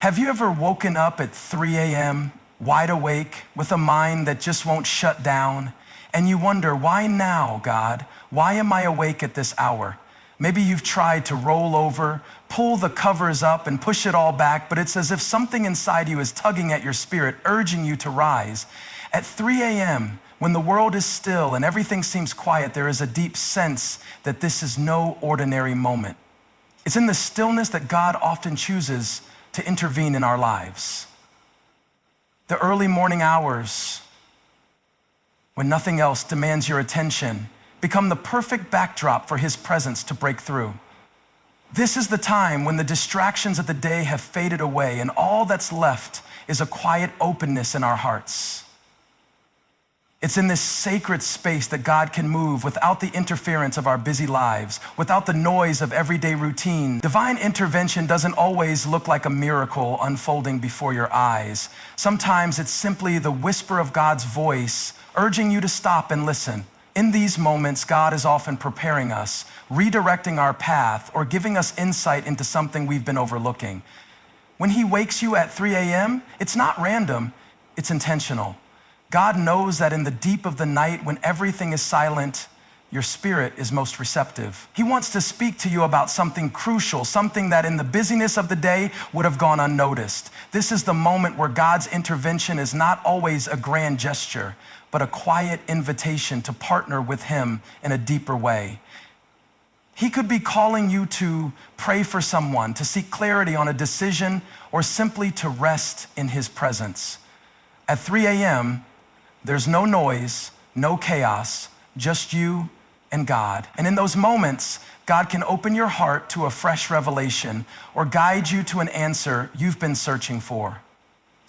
Have you ever woken up at 3 a.m., wide awake, with a mind that just won't shut down, and you wonder, why now, God? Why am I awake at this hour? Maybe you've tried to roll over, pull the covers up, and push it all back, but it's as if something inside you is tugging at your spirit, urging you to rise. At 3 a.m., when the world is still and everything seems quiet, there is a deep sense that this is no ordinary moment. It's in the stillness that God often chooses to intervene in our lives. The early morning hours, when nothing else demands your attention, become the perfect backdrop for His presence to break through. This is the time when the distractions of the day have faded away and all that's left is a quiet openness in our hearts. It's in this sacred space that God can move without the interference of our busy lives, without the noise of everyday routine. Divine intervention doesn't always look like a miracle unfolding before your eyes. Sometimes it's simply the whisper of God's voice urging you to stop and listen. In these moments, God is often preparing us, redirecting our path, or giving us insight into something we've been overlooking. When He wakes you at 3 a.m., it's not random, it's intentional. God knows that in the deep of the night, when everything is silent, your spirit is most receptive. He wants to speak to you about something crucial, something that in the busyness of the day would have gone unnoticed. This is the moment where God's intervention is not always a grand gesture, but a quiet invitation to partner with Him in a deeper way. He could be calling you to pray for someone, to seek clarity on a decision, or simply to rest in His presence. At 3 a.m., there's no noise, no chaos, just you and God. And in those moments, God can open your heart to a fresh revelation or guide you to an answer you've been searching for.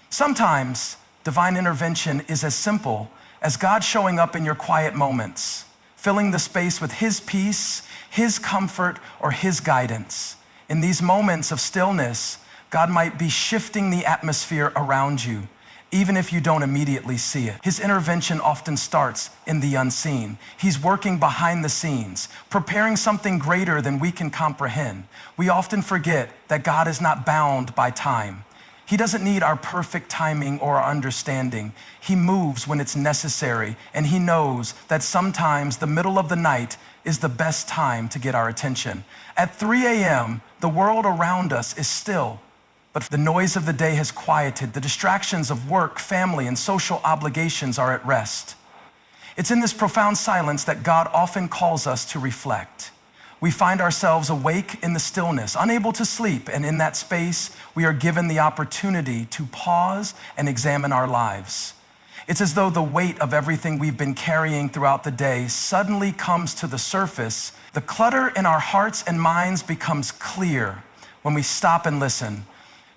Sometimes divine intervention is as simple as God showing up in your quiet moments, filling the space with His peace, His comfort, or His guidance. In these moments of stillness, God might be shifting the atmosphere around you, even if you don't immediately see it. His intervention often starts in the unseen. He's working behind the scenes, preparing something greater than we can comprehend. We often forget that God is not bound by time. He doesn't need our perfect timing or our understanding. He moves when it's necessary, and He knows that sometimes the middle of the night is the best time to get our attention. At 3 a.m., the world around us is still, but the noise of the day has quieted. The distractions of work, family, and social obligations are at rest. It's in this profound silence that God often calls us to reflect. We find ourselves awake in the stillness, unable to sleep, and in that space, we are given the opportunity to pause and examine our lives. It's as though the weight of everything we've been carrying throughout the day suddenly comes to the surface. The clutter in our hearts and minds becomes clear when we stop and listen.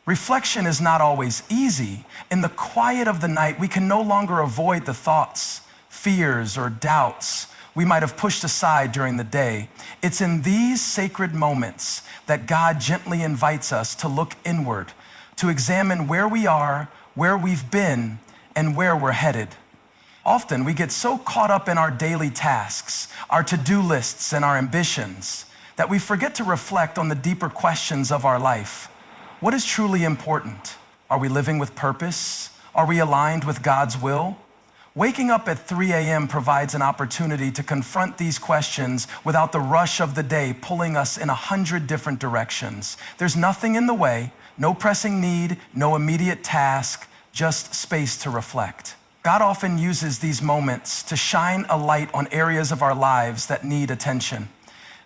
Reflection is not always easy. In the quiet of the night, we can no longer avoid the thoughts, fears, or doubts we might have pushed aside during the day. It's in these sacred moments that God gently invites us to look inward, to examine where we are, where we've been, and where we're headed. Often we get so caught up in our daily tasks, our to-do lists, and our ambitions that we forget to reflect on the deeper questions of our life. What is truly important? Are we living with purpose? Are we aligned with God's will? Waking up at 3 a.m. provides an opportunity to confront these questions without the rush of the day pulling us in 100 different directions. There's nothing in the way, no pressing need, no immediate task, just space to reflect. God often uses these moments to shine a light on areas of our lives that need attention.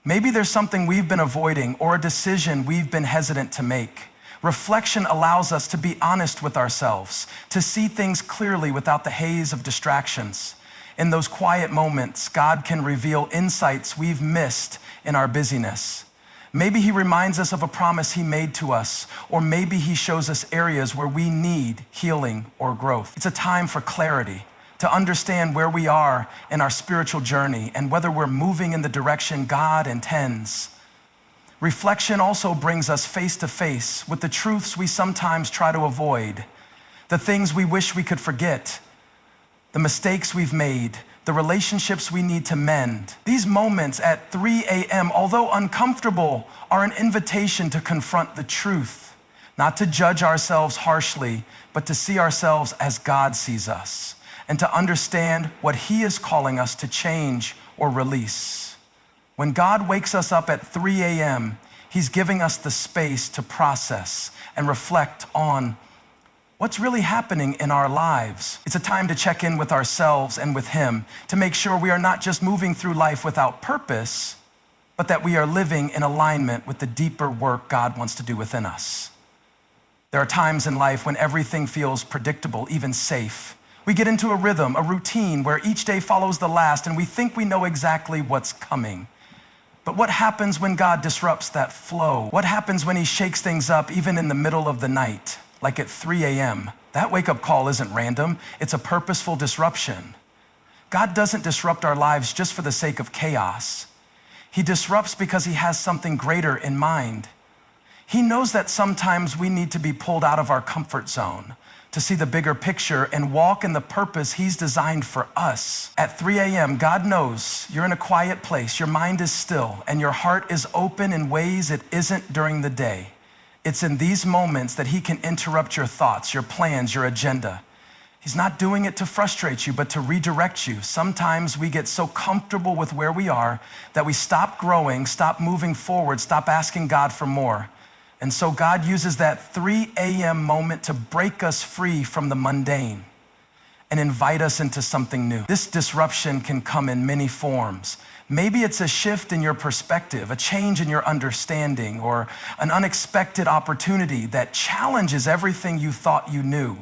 Maybe there's something we've been avoiding or a decision we've been hesitant to make. Reflection allows us to be honest with ourselves, to see things clearly without the haze of distractions. In those quiet moments, God can reveal insights we've missed in our busyness. Maybe He reminds us of a promise He made to us, or maybe He shows us areas where we need healing or growth. It's a time for clarity, to understand where we are in our spiritual journey and whether we're moving in the direction God intends. Reflection also brings us face to face with the truths we sometimes try to avoid, the things we wish we could forget, the mistakes we've made, the relationships we need to mend. These moments at 3 a.m., although uncomfortable, are an invitation to confront the truth. not to judge ourselves harshly, but to see ourselves as God sees us, and to understand what He is calling us to change or release. When God wakes us up at 3 a.m., He's giving us the space to process and reflect on what's really happening in our lives. It's a time to check in with ourselves and with Him, to make sure we are not just moving through life without purpose, but that we are living in alignment with the deeper work God wants to do within us. There are times in life when everything feels predictable, even safe. We get into a rhythm, a routine where each day follows the last, and we think we know exactly what's coming. But what happens when God disrupts that flow? What happens when He shakes things up even in the middle of the night, like at 3 a.m.? That wake-up call isn't random. It's a purposeful disruption. God doesn't disrupt our lives just for the sake of chaos. He disrupts because He has something greater in mind. He knows that sometimes we need to be pulled out of our comfort zone to see the bigger picture and walk in the purpose He's designed for us. At 3 a.m., God knows you're in a quiet place, your mind is still, and your heart is open in ways it isn't during the day. It's in these moments that He can interrupt your thoughts, your plans, your agenda. He's not doing it to frustrate you, but to redirect you. Sometimes we get so comfortable with where we are that we stop growing, stop moving forward, stop asking God for more. And so God uses that 3 a.m. moment to break us free from the mundane and invite us into something new. This disruption can come in many forms. Maybe it's a shift in your perspective, a change in your understanding, or an unexpected opportunity that challenges everything you thought you knew.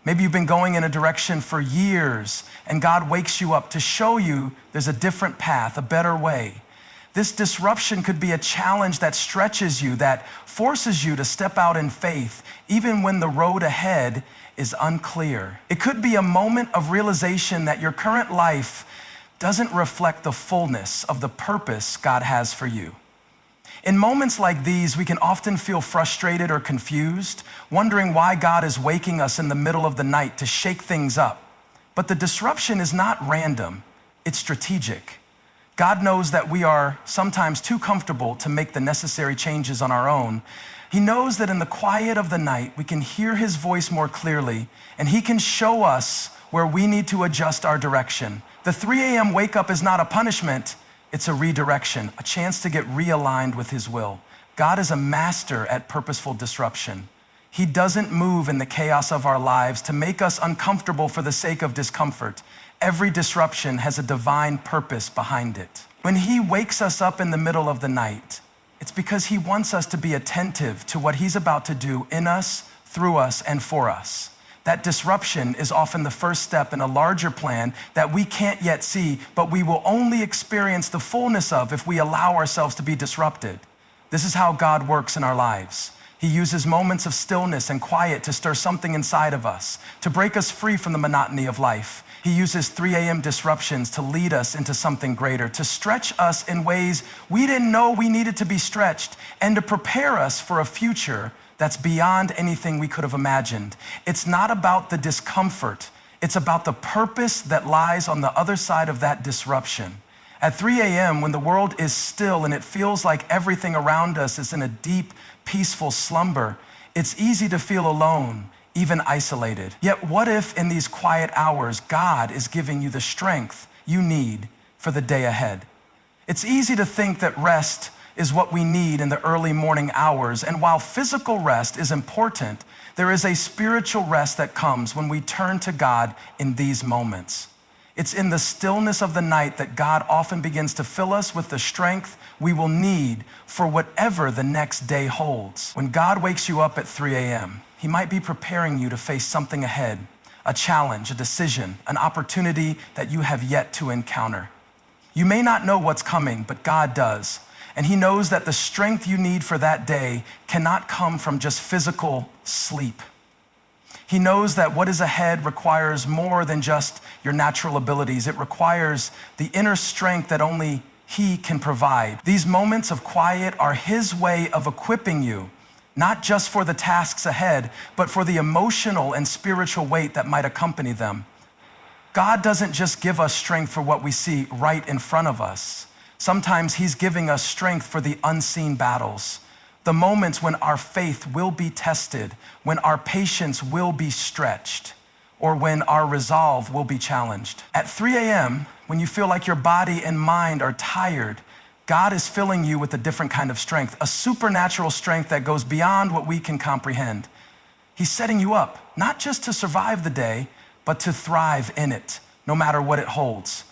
Maybe you've been going in a direction for years, and God wakes you up to show you there's a different path, a better way. This disruption could be a challenge that stretches you, that forces you to step out in faith, even when the road ahead is unclear. It could be a moment of realization that your current life doesn't reflect the fullness of the purpose God has for you. In moments like these, we can often feel frustrated or confused, wondering why God is waking us in the middle of the night to shake things up. But the disruption is not random, it's strategic. God knows that we are sometimes too comfortable to make the necessary changes on our own. He knows that in the quiet of the night, we can hear His voice more clearly, and He can show us where we need to adjust our direction. The 3 a.m. wake up is not a punishment, it's a redirection, a chance to get realigned with His will. God is a master at purposeful disruption. He doesn't move in the chaos of our lives to make us uncomfortable for the sake of discomfort. Every disruption has a divine purpose behind it. When He wakes us up in the middle of the night, it's because He wants us to be attentive to what He's about to do in us, through us, and for us. That disruption is often the first step in a larger plan that we can't yet see, but we will only experience the fullness of if we allow ourselves to be disrupted. This is how God works in our lives. He uses moments of stillness and quiet to stir something inside of us, to break us free from the monotony of life. He uses 3 a.m. disruptions to lead us into something greater, to stretch us in ways we didn't know we needed to be stretched, and to prepare us for a future that's beyond anything we could have imagined. It's not about the discomfort. It's about the purpose that lies on the other side of that disruption. At 3 a.m., when the world is still and it feels like everything around us is in a deep, peaceful slumber, it's easy to feel alone, even isolated. Yet what if in these quiet hours, God is giving you the strength you need for the day ahead? It's easy to think that rest is what we need in the early morning hours. And while physical rest is important, there is a spiritual rest that comes when we turn to God in these moments. It's in the stillness of the night that God often begins to fill us with the strength we will need for whatever the next day holds. When God wakes you up at 3 a.m., He might be preparing you to face something ahead, a challenge, a decision, an opportunity that you have yet to encounter. You may not know what's coming, but God does. And He knows that the strength you need for that day cannot come from just physical sleep. He knows that what is ahead requires more than just your natural abilities. It requires the inner strength that only He can provide. These moments of quiet are His way of equipping you, not just for the tasks ahead, but for the emotional and spiritual weight that might accompany them. God doesn't just give us strength for what we see right in front of us. Sometimes He's giving us strength for the unseen battles, the moments when our faith will be tested, when our patience will be stretched, or when our resolve will be challenged. At 3 a.m., when you feel like your body and mind are tired, God is filling you with a different kind of strength, a supernatural strength that goes beyond what we can comprehend. He's setting you up, not just to survive the day, but to thrive in it, no matter what it holds.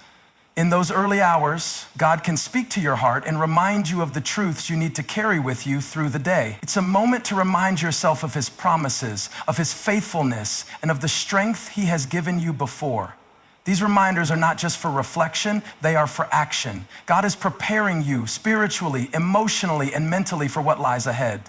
In those early hours, God can speak to your heart and remind you of the truths you need to carry with you through the day. It's a moment to remind yourself of his promises, of his faithfulness, and of the strength he has given you before. These reminders are not just for reflection, they are for action. God is preparing you spiritually, emotionally, and mentally for what lies ahead.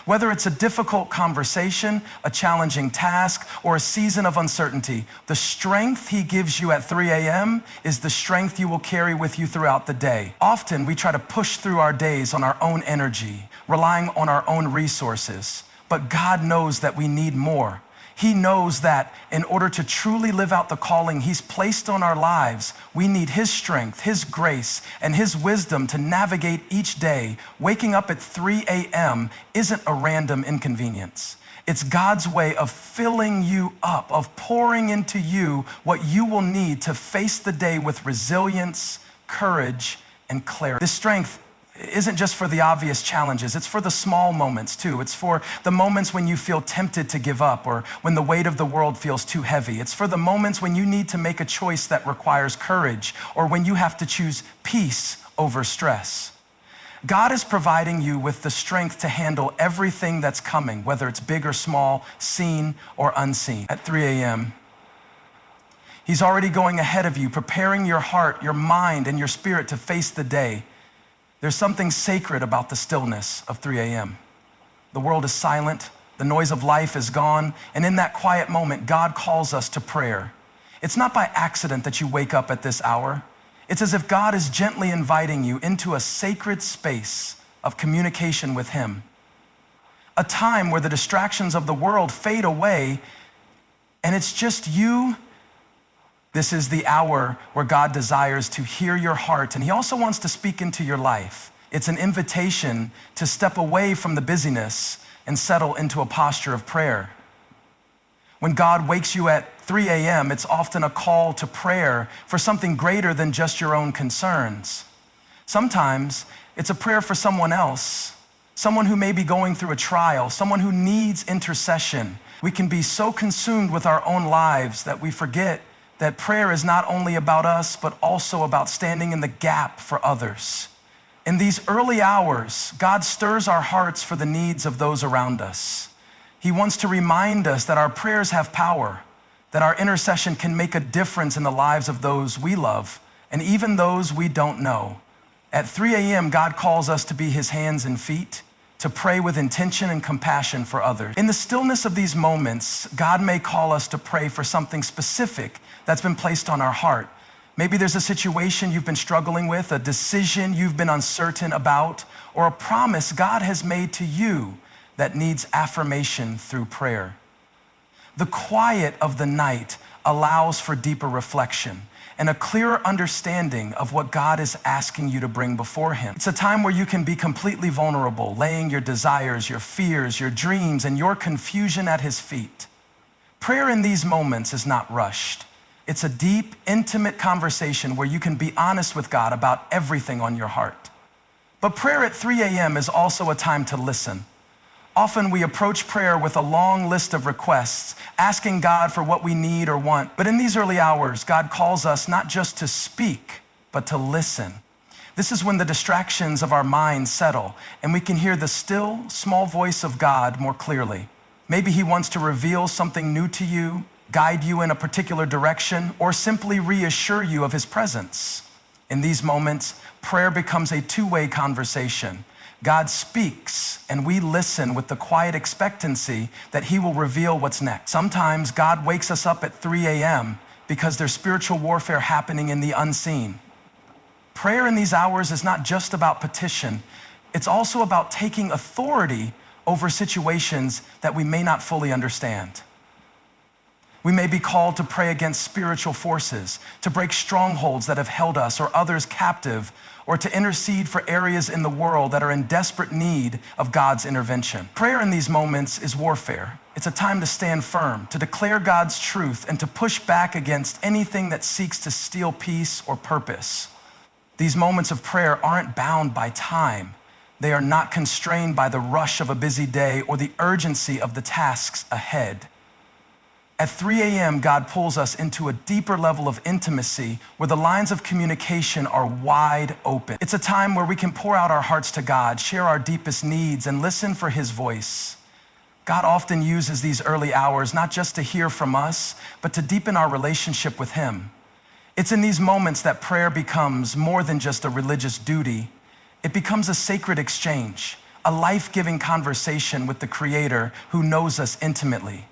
Whether it's a difficult conversation, a challenging task, or a season of uncertainty, the strength he gives you at 3 a.m. is the strength you will carry with you throughout the day. Often we try to push through our days on our own energy, relying on our own resources. But God knows that we need more. He knows that in order to truly live out the calling he's placed on our lives, we need his strength, his grace, and his wisdom to navigate each day. Waking up at 3 a.m. isn't a random inconvenience. It's God's way of filling you up, of pouring into you what you will need to face the day with resilience, courage, and clarity. This strength isn't just for the obvious challenges, it's for the small moments too. It's for the moments when you feel tempted to give up or when the weight of the world feels too heavy. It's for the moments when you need to make a choice that requires courage or when you have to choose peace over stress. God is providing you with the strength to handle everything that's coming, whether it's big or small, seen or unseen. At 3 a.m., he's already going ahead of you, preparing your heart, your mind, and your spirit to face the day. There's something sacred about the stillness of 3 a.m. The world is silent, the noise of life is gone, and in that quiet moment, God calls us to prayer. It's not by accident that you wake up at this hour. It's as if God is gently inviting you into a sacred space of communication with him. A time where the distractions of the world fade away, and it's just you. This is the hour where God desires to hear your heart, and he also wants to speak into your life. It's an invitation to step away from the busyness and settle into a posture of prayer. When God wakes you at 3 a.m., it's often a call to prayer for something greater than just your own concerns. Sometimes it's a prayer for someone else, someone who may be going through a trial, someone who needs intercession. We can be so consumed with our own lives that we forget that prayer is not only about us, but also about standing in the gap for others. In these early hours, God stirs our hearts for the needs of those around us. He wants to remind us that our prayers have power, that our intercession can make a difference in the lives of those we love, and even those we don't know. At 3 a.m., God calls us to be his hands and feet, to pray with intention and compassion for others. In the stillness of these moments, God may call us to pray for something specific that's been placed on our heart. Maybe there's a situation you've been struggling with, a decision you've been uncertain about, or a promise God has made to you that needs affirmation through prayer. The quiet of the night allows for deeper reflection and a clearer understanding of what God is asking you to bring before him. It's a time where you can be completely vulnerable, laying your desires, your fears, your dreams, and your confusion at his feet. Prayer in these moments is not rushed. It's a deep, intimate conversation where you can be honest with God about everything on your heart. But prayer at 3 a.m. is also a time to listen. Often we approach prayer with a long list of requests, asking God for what we need or want. But in these early hours, God calls us not just to speak, but to listen. This is when the distractions of our minds settle and we can hear the still, small voice of God more clearly. Maybe he wants to reveal something new to you, guide you in a particular direction, or simply reassure you of his presence. In these moments, prayer becomes a two-way conversation. God speaks, and we listen with the quiet expectancy that he will reveal what's next. Sometimes God wakes us up at 3 a.m. because there's spiritual warfare happening in the unseen. Prayer in these hours is not just about petition. It's also about taking authority over situations that we may not fully understand. We may be called to pray against spiritual forces, to break strongholds that have held us or others captive, or to intercede for areas in the world that are in desperate need of God's intervention. Prayer in these moments is warfare. It's a time to stand firm, to declare God's truth, and to push back against anything that seeks to steal peace or purpose. These moments of prayer aren't bound by time. They are not constrained by the rush of a busy day or the urgency of the tasks ahead. At 3 a.m., God pulls us into a deeper level of intimacy where the lines of communication are wide open. It's a time where we can pour out our hearts to God, share our deepest needs, and listen for His voice. God often uses these early hours not just to hear from us, but to deepen our relationship with Him. It's in these moments that prayer becomes more than just a religious duty. It becomes a sacred exchange, a life-giving conversation with the Creator who knows us intimately.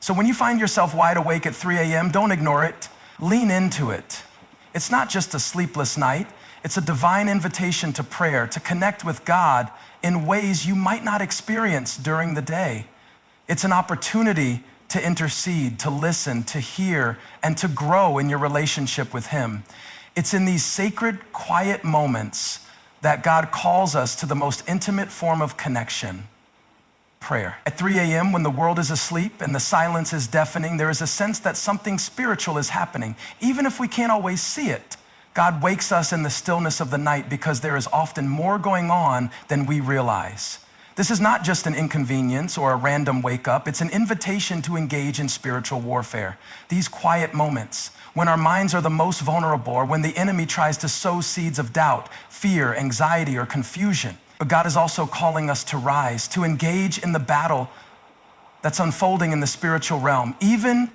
So when you find yourself wide awake at 3 a.m., don't ignore it. Lean into it. It's not just a sleepless night. It's a divine invitation to prayer, to connect with God in ways you might not experience during the day. It's an opportunity to intercede, to listen, to hear, and to grow in your relationship with Him. It's in these sacred, quiet moments that God calls us to the most intimate form of connection. Prayer. At 3 a.m., when the world is asleep and the silence is deafening, there is a sense that something spiritual is happening. Even if we can't always see it, God wakes us in the stillness of the night because there is often more going on than we realize. This is not just an inconvenience or a random wake up. It's an invitation to engage in spiritual warfare. These quiet moments, when our minds are the most vulnerable or when the enemy tries to sow seeds of doubt, fear, anxiety, or confusion. But God is also calling us to rise, to engage in the battle that's unfolding in the spiritual realm, even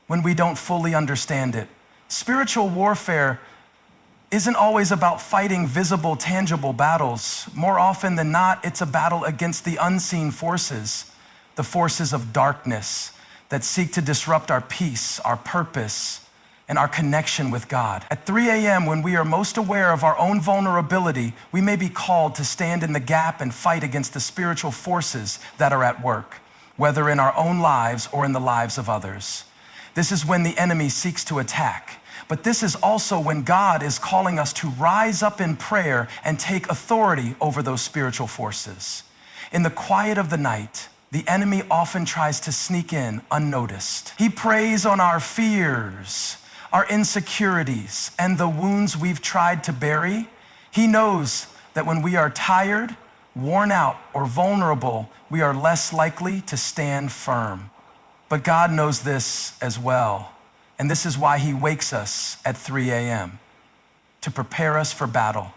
when we don't fully understand it. Spiritual warfare isn't always about fighting visible, tangible battles. More often than not, it's a battle against the unseen forces, the forces of darkness that seek to disrupt our peace, our purpose, and our connection with God. At 3 a.m., when we are most aware of our own vulnerability, we may be called to stand in the gap and fight against the spiritual forces that are at work, whether in our own lives or in the lives of others. This is when the enemy seeks to attack. But this is also when God is calling us to rise up in prayer and take authority over those spiritual forces. In the quiet of the night, the enemy often tries to sneak in unnoticed. He preys on our fears, our insecurities, and the wounds we've tried to bury. He knows that when we are tired, worn out, or vulnerable, we are less likely to stand firm. But God knows this as well. And this is why He wakes us at 3 a.m. to prepare us for battle.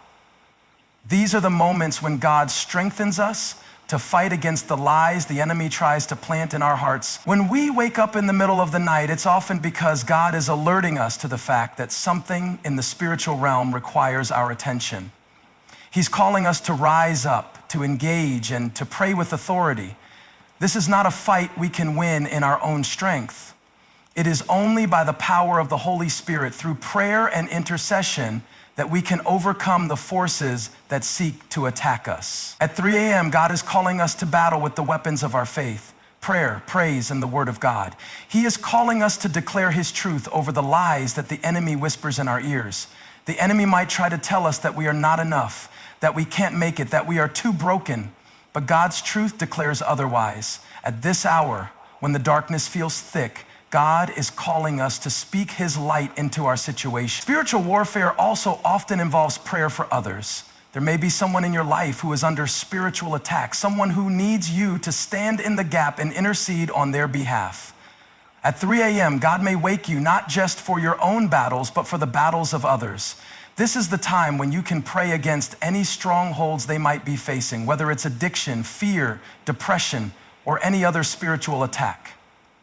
These are the moments when God strengthens us to fight against the lies the enemy tries to plant in our hearts. When we wake up in the middle of the night, it's often because God is alerting us to the fact that something in the spiritual realm requires our attention. He's calling us to rise up, to engage, and to pray with authority. This is not a fight we can win in our own strength. It is only by the power of the Holy Spirit through prayer and intercession that we can overcome the forces that seek to attack us. At 3 a.m., God is calling us to battle with the weapons of our faith: prayer, praise, and the Word of God. He is calling us to declare His truth over the lies that the enemy whispers in our ears. The enemy might try to tell us that we are not enough, that we can't make it, that we are too broken. But God's truth declares otherwise. At this hour, when the darkness feels thick, God is calling us to speak His light into our situation. Spiritual warfare also often involves prayer for others. There may be someone in your life who is under spiritual attack, someone who needs you to stand in the gap and intercede on their behalf. At 3 a.m., God may wake you not just for your own battles, but for the battles of others. This is the time when you can pray against any strongholds they might be facing, whether it's addiction, fear, depression, or any other spiritual attack.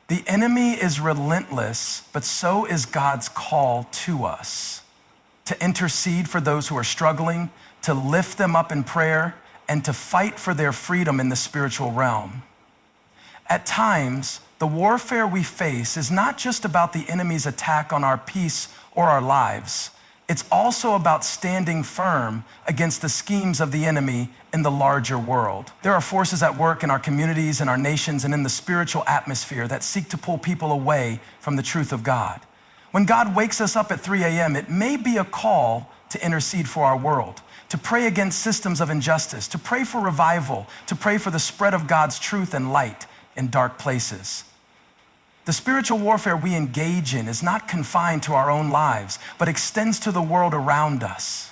The enemy is relentless, but so is God's call to us to intercede for those who are struggling, to lift them up in prayer, and to fight for their freedom in the spiritual realm. At times, the warfare we face is not just about the enemy's attack on our peace or our lives. it's also about standing firm against the schemes of the enemy in the larger world. There are forces at work in our communities, in our nations, and in the spiritual atmosphere that seek to pull people away from the truth of God. When God wakes us up at 3 a.m., it may be a call to intercede for our world, to pray against systems of injustice, to pray for revival, to pray for the spread of God's truth and light in dark places. The spiritual warfare we engage in is not confined to our own lives, but extends to the world around us.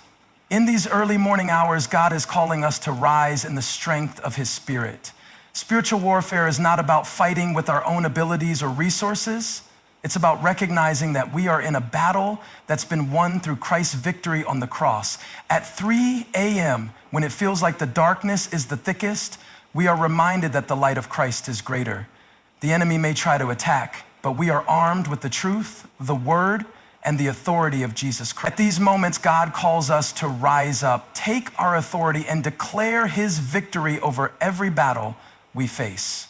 In these early morning hours, God is calling us to rise in the strength of His Spirit. Spiritual warfare is not about fighting with our own abilities or resources. It's about recognizing that we are in a battle that's been won through Christ's victory on the cross. At 3 a.m., when it feels like the darkness is the thickest, we are reminded that the light of Christ is greater. The enemy may try to attack, but we are armed with the truth, the word, and the authority of Jesus Christ. At these moments, God calls us to rise up, take our authority, and declare His victory over every battle we face.